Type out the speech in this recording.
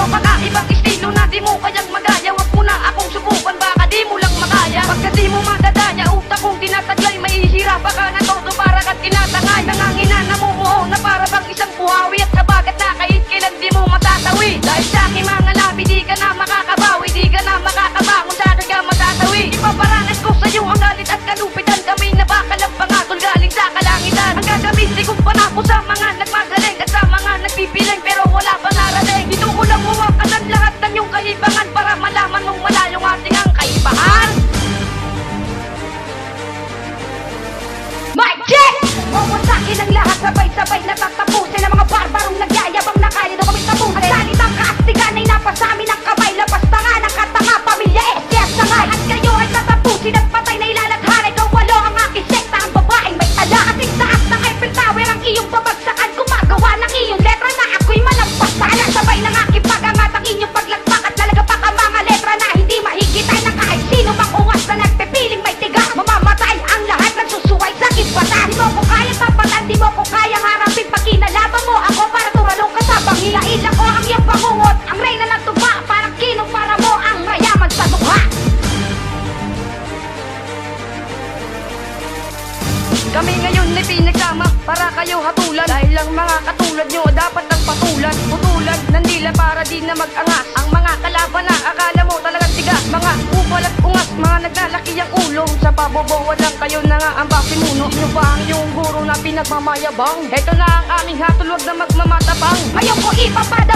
kakaibang estilo na di mo kayang magaya. Wag mo na akong subukan, baka di mo lang makaya. Pagka di mo madadaya, utak kong tinataglay, mahihira pa ka na todo para ka't tinatangay. Nangangina, namumuo na para bang isang buhawi, at kabagat na kahit kailan di mo matatawi. Dahil sa aking mga labi, di ka na makakabawi, di ka na makakabangon, sa ka matatawi. Ipaparanas ko sa'yo ang galit at kalupitan, kami na bakal ang pangatol galing sa kalangitan. Ang gagamitin kong panako sa mga nagmagaling at sa mga nagpipiling pero wala pa narating. Dito ko lang huwakasan lahat ng iyong kaibangan para malaman mong malayong ating ang kaibahan. Mic check! Wawasakin ang lahat, sabay-sabay na tatapusin ang mga barbarong nagyayabang na kaya daw kami tapusin. Ang salitang kaastigan ay napasamin ang kamay, labas tanga ng katanga, pamilya STS sangay. At kayo ay tatapusin at patay na ilalagharay. Kawalo ang aking sekta, ang babaeng may tala. Kasing taas ng Eiffel Tower ang iyong babagsakan, gumagawa ng iyong letra na ako'y malampasan. Sabay ng aking pagangat ang inyong paglagpak at lalagapak ang mga letra na hindi mahigitay ng kahit sino mang ungas na nagpipiling may tigas. Mamamatay ang lahat ng susuway sa kispatan. Di mo ko kayang tapatan, di mo ko kayang harapin. Pag kinalaban mo ako para tumalong ka sa bangin. Dahil ako ang iyong pangungot, ang reyna ng tuba. Parang kinong para mo ang mayaman sa dukha. Kami ngayon ay pinagsama para kayo hatulan. Dahil ang mga katulad nyo dapat ang patulan. Putulan ng dila para di na mag-angas. Ang mga kalaban na akala mo talagang tigas. Mga upal at ungas, mga naglalaki ang ulo. Sa pabobowan lang kayo na nga ang bakimuno. Nyo ba ang yung guro na pinagmamayabang? Ito na ang aming hatol, wag na magmamatabang. Ngayon ko ipapada